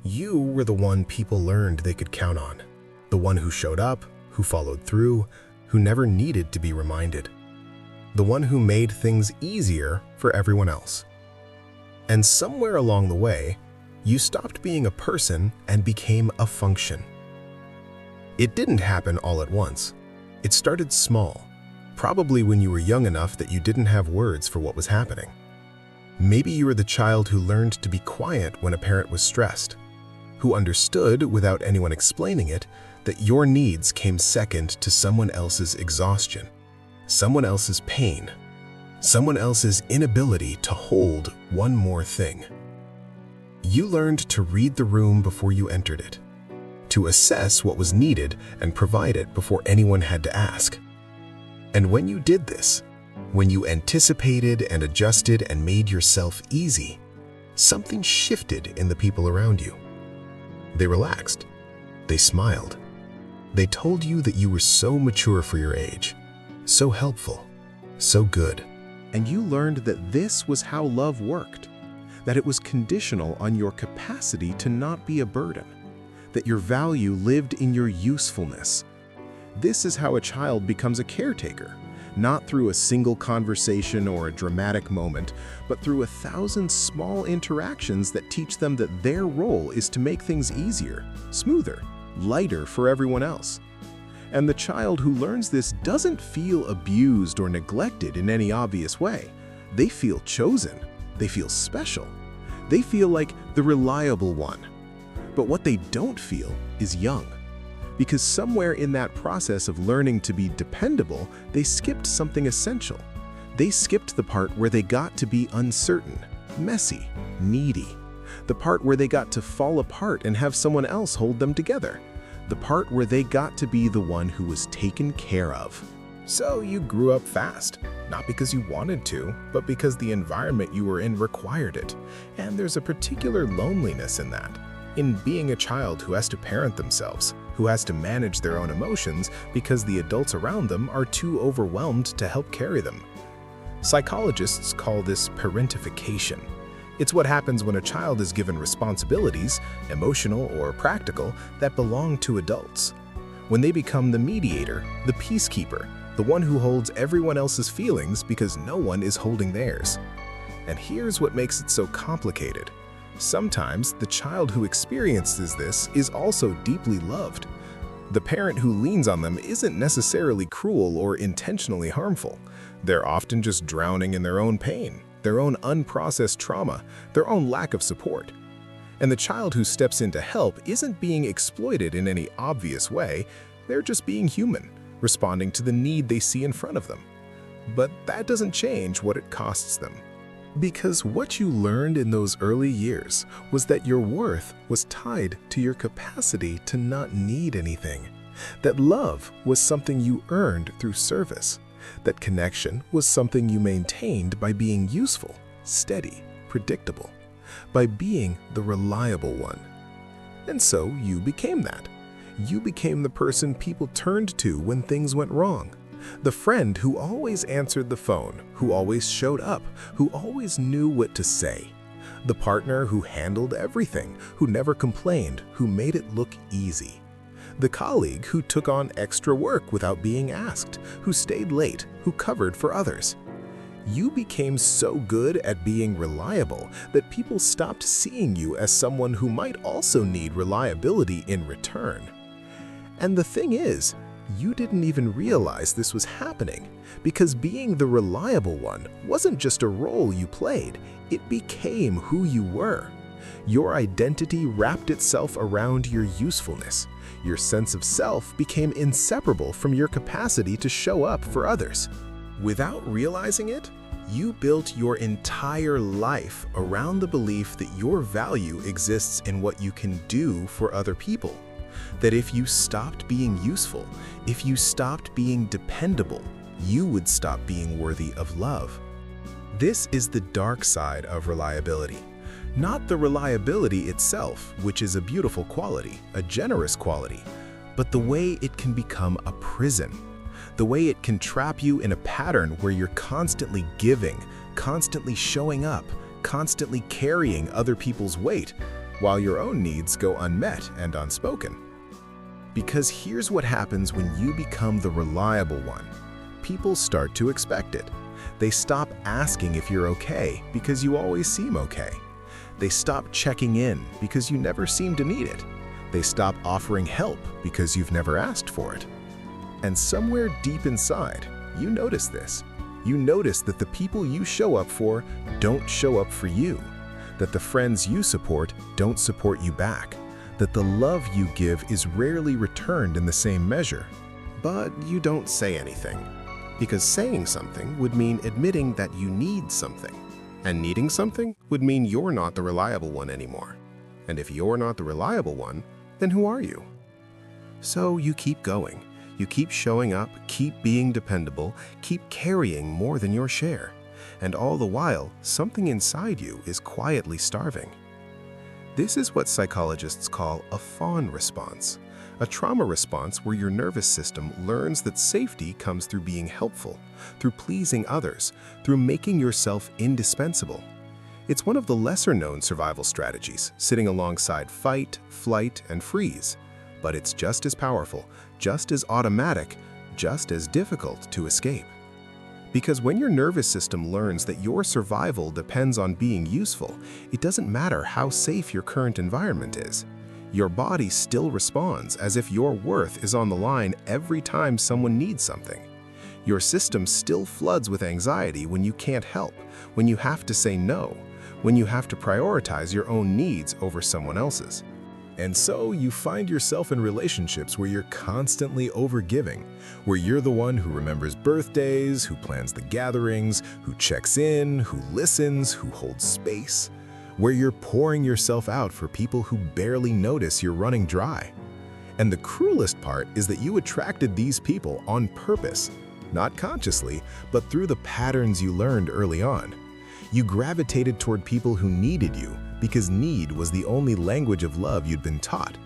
You were the one people learned they could count on. The one who showed up, who followed through, who never needed to be reminded. The one who made things easier for everyone else. And somewhere along the way, you stopped being a person and became a function. It didn't happen all at once. It started small, probably when you were young enough that you didn't have words for what was happening. Maybe you were the child who learned to be quiet when a parent was stressed, who understood, without anyone explaining it, that your needs came second to someone else's exhaustion, someone else's pain, someone else's inability to hold one more thing. You learned to read the room before you entered it, to assess what was needed and provide it before anyone had to ask. And when you did this, when you anticipated and adjusted and made yourself easy, something shifted in the people around you. They relaxed. They smiled. They told you that you were so mature for your age, so helpful, so good. And you learned that this was how love worked, that it was conditional on your capacity to not be a burden, that your value lived in your usefulness. This is how a child becomes a caretaker, not through a single conversation or a dramatic moment, but through 1,000 small interactions that teach them that their role is to make things easier, smoother, lighter for everyone else. And the child who learns this doesn't feel abused or neglected in any obvious way. They feel chosen. They feel special. They feel like the reliable one. But what they don't feel is young. Because somewhere in that process of learning to be dependable, they skipped something essential. They skipped the part where they got to be uncertain, messy, needy. The part where they got to fall apart and have someone else hold them together. The part where they got to be the one who was taken care of. So you grew up fast, not because you wanted to, but because the environment you were in required it. And there's a particular loneliness in that, in being a child who has to parent themselves, who has to manage their own emotions because the adults around them are too overwhelmed to help carry them. Psychologists call this parentification. It's what happens when a child is given responsibilities, emotional or practical, that belong to adults. When they become the mediator, the peacekeeper, the one who holds everyone else's feelings because no one is holding theirs. And here's what makes it so complicated. Sometimes the child who experiences this is also deeply loved. The parent who leans on them isn't necessarily cruel or intentionally harmful. They're often just drowning in their own pain, their own unprocessed trauma, their own lack of support. And the child who steps in to help isn't being exploited in any obvious way. They're just being human, responding to the need they see in front of them. But that doesn't change what it costs them. Because what you learned in those early years was that your worth was tied to your capacity to not need anything, that love was something you earned through service, that connection was something you maintained by being useful, steady, predictable, by being the reliable one. And so you became that. You became the person people turned to when things went wrong. The friend who always answered the phone, who always showed up, who always knew what to say. The partner who handled everything, who never complained, who made it look easy. The colleague who took on extra work without being asked, who stayed late, who covered for others. You became so good at being reliable that people stopped seeing you as someone who might also need reliability in return. And the thing is, you didn't even realize this was happening, because being the reliable one wasn't just a role you played, it became who you were. Your identity wrapped itself around your usefulness. Your sense of self became inseparable from your capacity to show up for others. Without realizing it, you built your entire life around the belief that your value exists in what you can do for other people. That if you stopped being useful, if you stopped being dependable, you would stop being worthy of love. This is the dark side of reliability. Not the reliability itself, which is a beautiful quality, a generous quality, but the way it can become a prison. The way it can trap you in a pattern where you're constantly giving, constantly showing up, constantly carrying other people's weight, while your own needs go unmet and unspoken. Because here's what happens when you become the reliable one. People start to expect it. They stop asking if you're okay because you always seem okay. They stop checking in because you never seem to need it. They stop offering help because you've never asked for it. And somewhere deep inside, you notice this. You notice that the people you show up for don't show up for you, that the friends you support don't support you back, that the love you give is rarely returned in the same measure. But you don't say anything, because saying something would mean admitting that you need something, and needing something would mean you're not the reliable one anymore. And if you're not the reliable one, then who are you? So you keep going. You keep showing up, keep being dependable, keep carrying more than your share. And all the while, something inside you is quietly starving. This is what psychologists call a fawn response, a trauma response where your nervous system learns that safety comes through being helpful, through pleasing others, through making yourself indispensable. It's one of the lesser-known survival strategies, sitting alongside fight, flight, and freeze. But it's just as powerful, just as automatic, just as difficult to escape. Because when your nervous system learns that your survival depends on being useful, it doesn't matter how safe your current environment is. Your body still responds as if your worth is on the line every time someone needs something. Your system still floods with anxiety when you can't help, when you have to say no, when you have to prioritize your own needs over someone else's. And so you find yourself in relationships where you're constantly overgiving, where you're the one who remembers birthdays, who plans the gatherings, who checks in, who listens, who holds space, where you're pouring yourself out for people who barely notice you're running dry. And the cruelest part is that you attracted these people on purpose, not consciously, but through the patterns you learned early on. You gravitated toward people who needed you because need was the only language of love you'd been taught.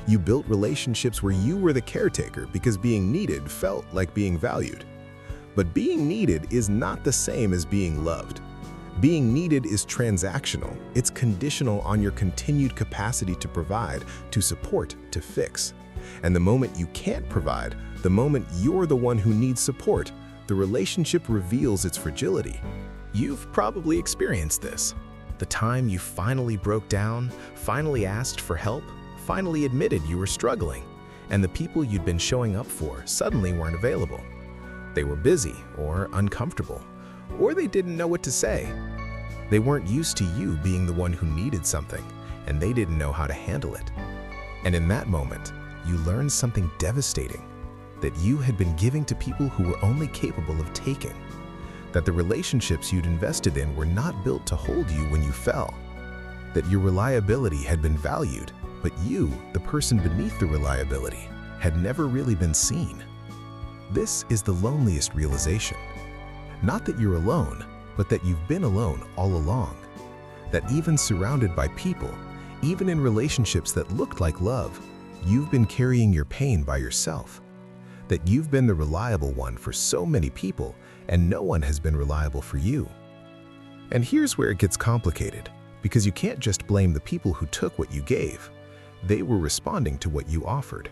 You built relationships where you were the caretaker because being needed felt like being valued. But being needed is not the same as being loved. Being needed is transactional. It's conditional on your continued capacity to provide, to support, to fix. And the moment you can't provide, the moment you're the one who needs support, the relationship reveals its fragility. You've probably experienced this. The time you finally broke down, finally asked for help, finally admitted you were struggling, and the people you'd been showing up for suddenly weren't available. They were busy or uncomfortable, or they didn't know what to say. They weren't used to you being the one who needed something, and they didn't know how to handle it. And in that moment, you learned something devastating, that you had been giving to people who were only capable of taking. That the relationships you'd invested in were not built to hold you when you fell. That your reliability had been valued, but you, the person beneath the reliability, had never really been seen. This is the loneliest realization. Not that you're alone, but that you've been alone all along. That even surrounded by people, even in relationships that looked like love, you've been carrying your pain by yourself. That you've been the reliable one for so many people, and no one has been reliable for you. And here's where it gets complicated, because you can't just blame the people who took what you gave. They were responding to what you offered.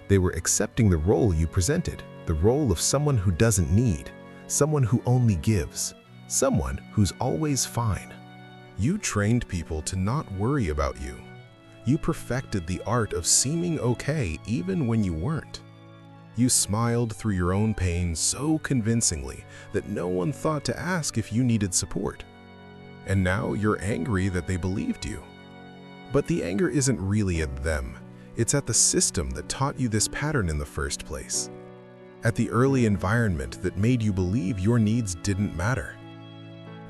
They were accepting the role you presented, the role of someone who doesn't need, someone who only gives, someone who's always fine. You trained people to not worry about you. You perfected the art of seeming okay even when you weren't. You smiled through your own pain so convincingly that no one thought to ask if you needed support. And now you're angry that they believed you. But the anger isn't really at them. It's at the system that taught you this pattern in the first place. At the early environment that made you believe your needs didn't matter.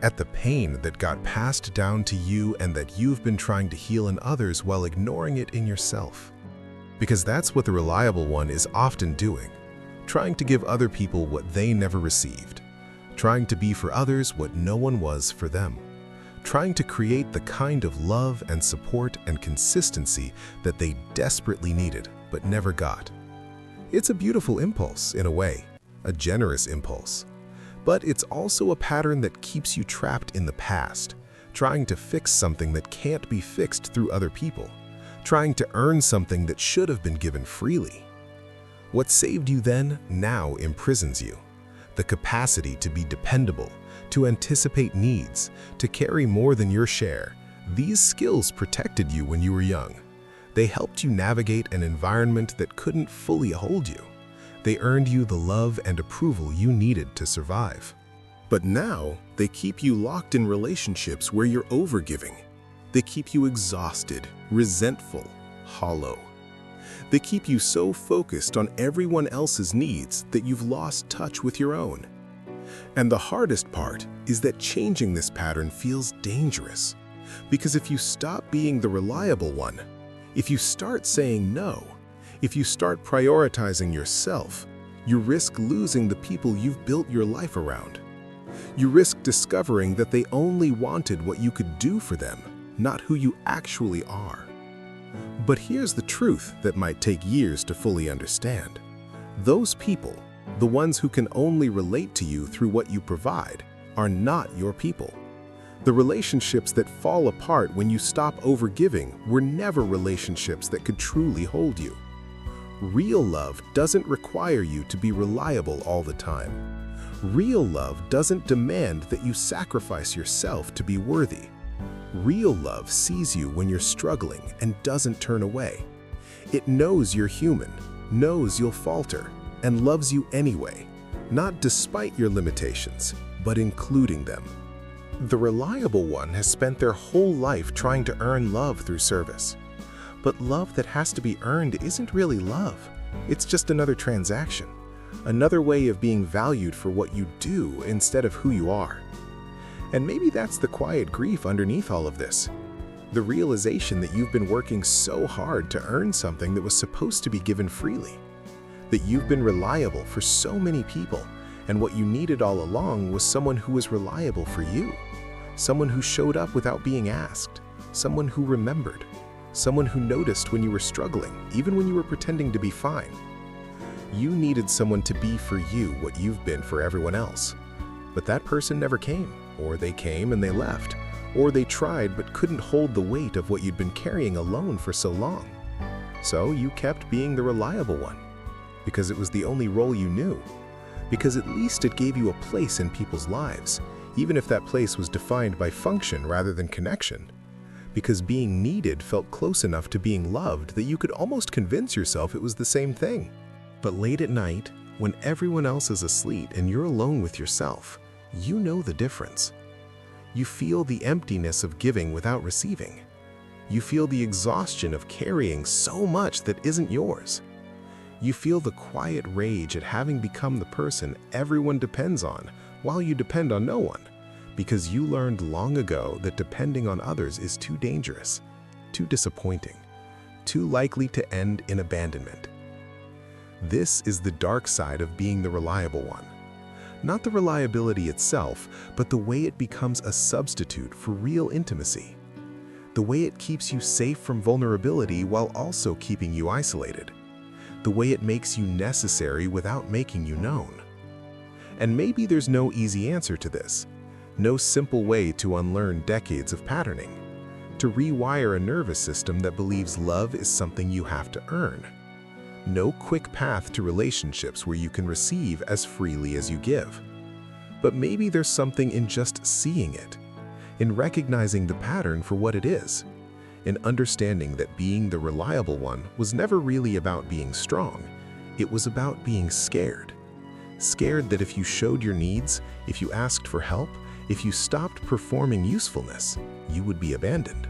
At the pain that got passed down to you and that you've been trying to heal in others while ignoring it in yourself. Because that's what the reliable one is often doing, trying to give other people what they never received, trying to be for others what no one was for them, trying to create the kind of love and support and consistency that they desperately needed but never got. It's a beautiful impulse in a way, a generous impulse. But it's also a pattern that keeps you trapped in the past, trying to fix something that can't be fixed through other people, trying to earn something that should have been given freely. What saved you then now imprisons you. The capacity to be dependable, to anticipate needs, to carry more than your share. These skills protected you when you were young. They helped you navigate an environment that couldn't fully hold you. They earned you the love and approval you needed to survive. But now, they keep you locked in relationships where you're overgiving. They keep you exhausted, resentful, hollow. They keep you so focused on everyone else's needs that you've lost touch with your own. And the hardest part is that changing this pattern feels dangerous. Because if you stop being the reliable one, if you start saying no, if you start prioritizing yourself, you risk losing the people you've built your life around. You risk discovering that they only wanted what you could do for them, not who you actually are. But here's the truth that might take years to fully understand. Those people, the ones who can only relate to you through what you provide, are not your people. The relationships that fall apart when you stop overgiving were never relationships that could truly hold you. Real love doesn't require you to be reliable all the time. Real love doesn't demand that you sacrifice yourself to be worthy. Real love sees you when you're struggling and doesn't turn away. It knows you're human, knows you'll falter, and loves you anyway, not despite your limitations, but including them. The reliable one has spent their whole life trying to earn love through service. But love that has to be earned isn't really love. It's just another transaction, another way of being valued for what you do instead of who you are. And maybe that's the quiet grief underneath all of this. The realization that you've been working so hard to earn something that was supposed to be given freely. That you've been reliable for so many people, and what you needed all along was someone who was reliable for you. Someone who showed up without being asked. Someone who remembered. Someone who noticed when you were struggling, even when you were pretending to be fine. You needed someone to be for you what you've been for everyone else. But that person never came, or they came and they left, or they tried but couldn't hold the weight of what you'd been carrying alone for so long. So you kept being the reliable one, because it was the only role you knew, because at least it gave you a place in people's lives, even if that place was defined by function rather than connection. Because being needed felt close enough to being loved that you could almost convince yourself it was the same thing. But late at night, when everyone else is asleep and you're alone with yourself, you know the difference. You feel the emptiness of giving without receiving. You feel the exhaustion of carrying so much that isn't yours. You feel the quiet rage at having become the person everyone depends on while you depend on no one, because you learned long ago that depending on others is too dangerous, too disappointing, too likely to end in abandonment. This is the dark side of being the reliable one. Not the reliability itself, but the way it becomes a substitute for real intimacy. The way it keeps you safe from vulnerability while also keeping you isolated. The way it makes you necessary without making you known. And maybe there's no easy answer to this. No simple way to unlearn decades of patterning. To rewire a nervous system that believes love is something you have to earn. No quick path to relationships where you can receive as freely as you give. But maybe there's something in just seeing it, in recognizing the pattern for what it is, in understanding that being the reliable one was never really about being strong. It was about being scared. Scared that if you showed your needs, if you asked for help, if you stopped performing usefulness, you would be abandoned.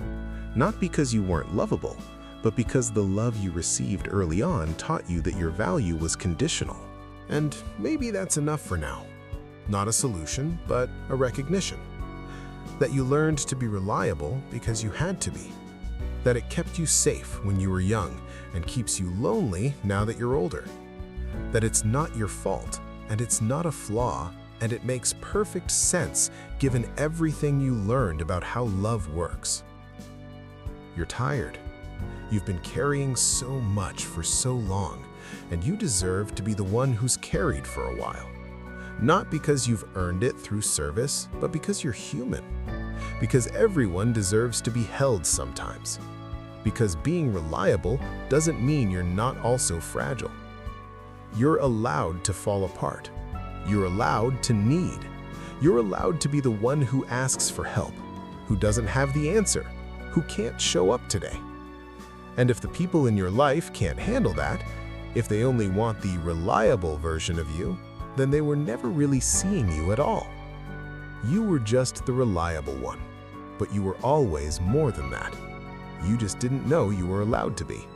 Not because you weren't lovable, but because the love you received early on taught you that your value was conditional. And maybe that's enough for now. Not a solution, but a recognition. That you learned to be reliable because you had to be. That it kept you safe when you were young and keeps you lonely now that you're older. That it's not your fault, and it's not a flaw, and it makes perfect sense given everything you learned about how love works. You're tired. You've been carrying so much for so long, and you deserve to be the one who's carried for a while. Not because you've earned it through service, but because you're human. Because everyone deserves to be held sometimes. Because being reliable doesn't mean you're not also fragile. You're allowed to fall apart. You're allowed to need. You're allowed to be the one who asks for help, who doesn't have the answer, who can't show up today. And if the people in your life can't handle that, if they only want the reliable version of you, then they were never really seeing you at all. You were just the reliable one, but you were always more than that. You just didn't know you were allowed to be.